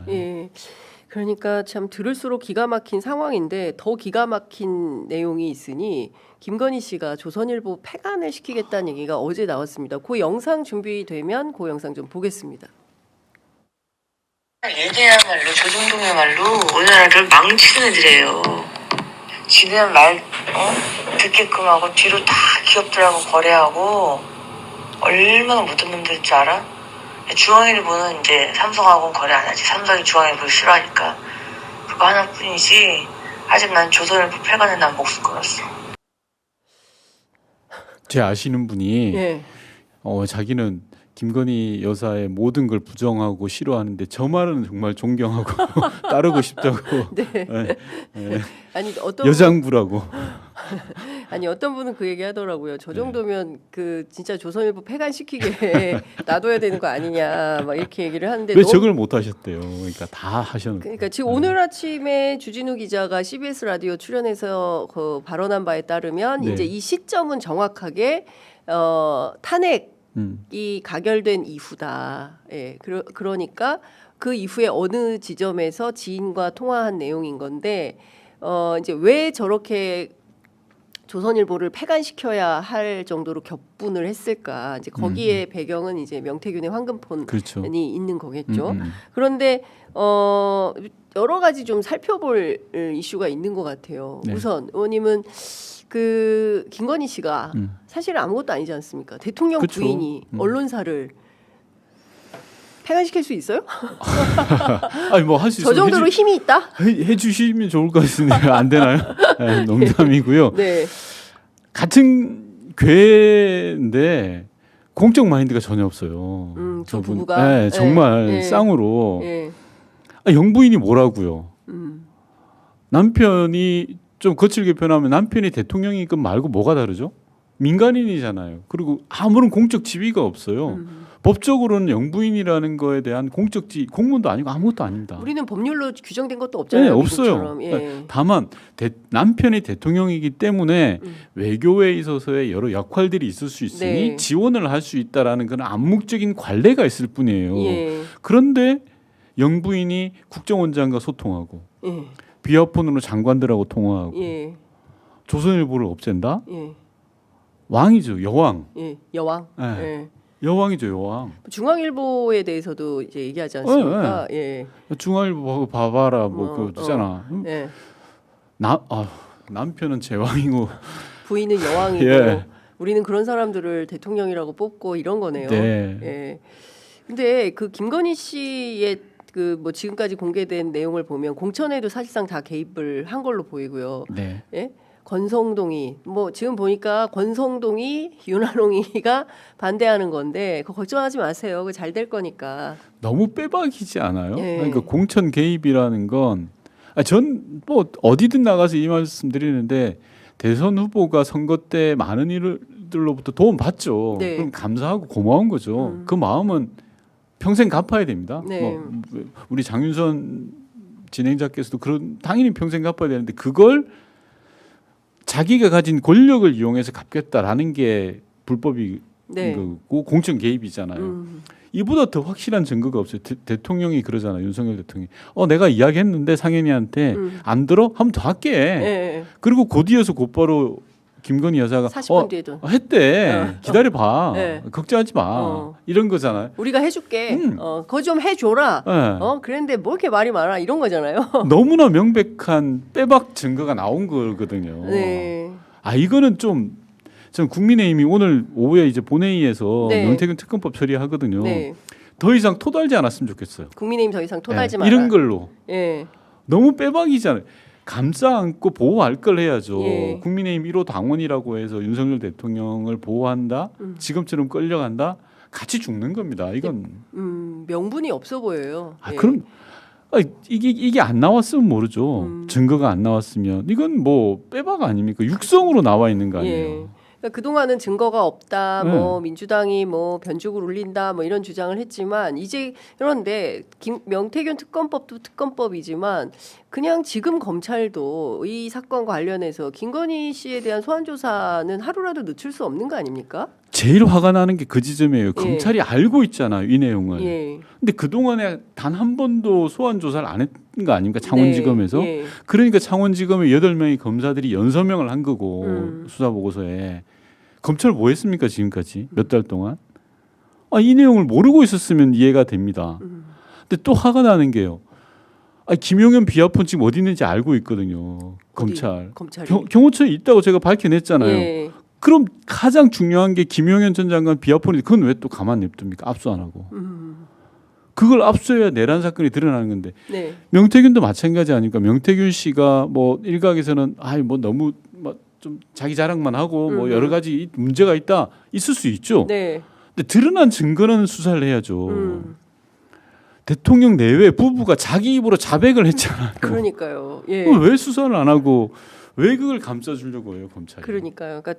거잖아요. 예. 그러니까 참 들을수록 기가 막힌 상황인데 더 기가 막힌 내용이 있으니 김건희 씨가 조선일보 폐간을 시키겠다는 얘기가 어제 나왔습니다. 그 영상 준비되면 그 영상 좀 보겠습니다. 얘네야말로 조중동이야말로 우리나라를 망치는 애들이에요. 지는 말 듣게끔 하고 뒤로 다 기업들하고 거래하고 얼마나 못된 놈들인 줄 알아? 중앙일보는 이제 삼성하고는 거래 안 하지. 삼성이 중앙일보를 싫어하니까. 그거 하나뿐이지. 아직 난 조선일보 폐간에 난 목숨 걸었어. 제 아시는 분이 예. 자기는 김건희 여사의 모든 걸 부정하고 싫어하는데 저 말은 정말 존경하고 따르고 싶다고. 네. 예, 예. 아니 어떤 여장부라고. 아니 어떤 분은 그 얘기 하더라고요. 저 정도면 그 진짜 조선일보 폐간시키게 놔둬야 되는 거 아니냐 막 이렇게 얘기를 하는데 왜 저걸 못 하셨대요? 그러니까 다 하셨는데. 그러니까 지금 오늘 아침에 주진우 기자가 CBS 라디오 출연해서 그 발언한 바에 따르면 네. 이제 이 시점은 정확하게 탄핵이 가결된 이후다. 예, 그러니까 그 이후에 어느 지점에서 지인과 통화한 내용인 건데 이제 왜 저렇게 조선일보를 폐간시켜야 할 정도로 격분을 했을까? 이제 거기에 배경은 이제 명태균의 황금폰이 그렇죠. 있는 거겠죠. 그런데 여러 가지 좀 살펴볼 이슈가 있는 것 같아요. 네. 우선 의원님은 그 김건희 씨가 사실은 아무것도 아니지 않습니까? 대통령 그쵸. 부인이 언론사를 폐간시킬 수 있어요? 아니 뭐 할 수 저 있으면 정도로 힘이 있다? 해주시면 좋을 것 같은데 안 되나요? 네, 농담이고요. 네. 같은 괴인데 공적 마인드가 전혀 없어요. 두 저분. 부부가 네, 정말 네. 쌍으로. 네. 영부인이 뭐라고요? 음. 남편이 좀 거칠게 표현하면 남편이 대통령이 그 말고 뭐가 다르죠? 민간인이잖아요. 그리고 아무런 공적 지위가 없어요. 법적으로는 영부인이라는 거에 대한 공적 지위, 공무원도 아니고 아무것도 아닙니다. 우리는 법률로 규정된 것도 없잖아요. 네, 없어요. 미국처럼. 예. 다만 남편이 대통령이기 때문에 외교에 있어서의 여러 역할들이 있을 수 있으니 네. 지원을 할 수 있다라는 그런 암묵적인 관례가 있을 뿐이에요. 예. 그런데 영부인이 국정원장과 소통하고 예. 비아폰으로 장관들하고 통화하고 예. 조선일보를 없앤다? 예. 왕이죠, 여왕. 예. 여왕. 네. 예. 여왕이죠, 여왕. 중앙일보에 대해서도 이제 얘기하지 않습니까? 예. 중앙일보 봐봐라, 뭐 그거 있잖아. 예. 남편은 제왕이고 부인은 여왕이고 예. 우리는 그런 사람들을 대통령이라고 뽑고 이런 거네요. 네. 예. 근데 그 김건희 씨의 그 뭐 지금까지 공개된 내용을 보면 공천에도 사실상 다 개입을 한 걸로 보이고요. 네. 예? 권성동이 뭐 지금 보니까 권성동이 윤한홍이가 반대하는 건데 그거 걱정하지 마세요. 그거 잘 될 거니까. 너무 빼박이지 않아요? 예. 그러니까 공천 개입이라는 건 전 뭐 어디든 나가서 이 말씀 드리는데 대선 후보가 선거 때 많은 일들로부터 도움 받죠. 네. 그럼 감사하고 고마운 거죠. 그 마음은 평생 갚아야 됩니다. 네. 뭐 우리 장윤선 진행자께서도 그런 당연히 평생 갚아야 되는데 그걸 자기가 가진 권력을 이용해서 갚겠다라는 게 불법이 네. 고 공천 개입이잖아요. 이보다 더 확실한 증거가 없어요. 대통령이 그러잖아요. 윤석열 대통령이. 내가 이야기했는데 상현이한테 안 들어? 하면 더 할게. 예. 그리고 그 뒤에서 곧바로 김건희 여사가 40분 뒤에도 했대. 기다려봐. 네. 걱정하지 마. 이런 거잖아요. 우리가 해줄게. 그거 좀 해줘라. 네. 그랬는데 뭐 이렇게 말이 많아 이런 거잖아요. 너무나 명백한 빼박 증거가 나온 거거든요. 네. 이거는 좀 전 국민의힘이 오늘 오후에 이제 본회의에서 네. 명태균 특검법 처리하거든요. 네. 더 이상 토달지 않았으면 좋겠어요. 국민의힘 더 이상 토달지 예, 마라. 이런 걸로 예. 너무 빼박이잖아요. 감싸 안고 보호할 걸 해야죠. 예. 국민의힘 1호 당원이라고 해서 윤석열 대통령을 보호한다. 지금처럼 끌려간다. 같이 죽는 겁니다. 이건 명분이 없어 보여요. 예. 그럼 이게 안 나왔으면 모르죠. 증거가 안 나왔으면 이건 뭐 빼박 아닙니까? 육성으로 나와 있는 거 아니에요. 예. 그러니까 그동안은 증거가 없다, 네. 뭐 민주당이 뭐 변죽을 울린다, 뭐 이런 주장을 했지만 이제 그런데 명태균 특검법도 특검법이지만 그냥 지금 검찰도 이 사건과 관련해서 김건희 씨에 대한 소환 조사는 하루라도 늦출 수 없는 거 아닙니까? 제일 화가 나는 게 그 지점이에요. 검찰이 알고 있잖아요, 이 내용을. 예. 근데 그동안에 단 한 번도 소환 조사를 안 했던 거 아닙니까? 창원지검에서. 네. 예. 그러니까 창원지검의 8명의 검사들이 연서명을 한 거고 수사보고서에. 검찰 뭐 했습니까 지금까지 몇 달 동안? 이 내용을 모르고 있었으면 이해가 됩니다. 근데 또 화가 나는 게요. 김용현 비하폰 지금 어디 있는지 알고 있거든요. 검찰. 검찰이. 경호처에 있다고 제가 밝혀냈잖아요. 예. 그럼 가장 중요한 게 김용현 전 장관 비하폰이 그건 왜 또 가만 냅둡니까? 압수 안 하고. 그걸 압수해야 내란 사건이 드러나는 건데. 네. 명태균도 마찬가지 아닙니까? 명태균 씨가 뭐 일각에서는 뭐 너무 좀 자기 자랑만 하고 뭐 여러 가지 문제가 있을 수 있죠. 네. 근데 드러난 증거는 수사를 해야죠. 대통령 내외 부부가 자기 입으로 자백을 했잖아요. 그러니까요. 예. 왜 수사를 안 하고 왜 그걸 감싸주려고 해요, 검찰이? 그러니까요. 그러니까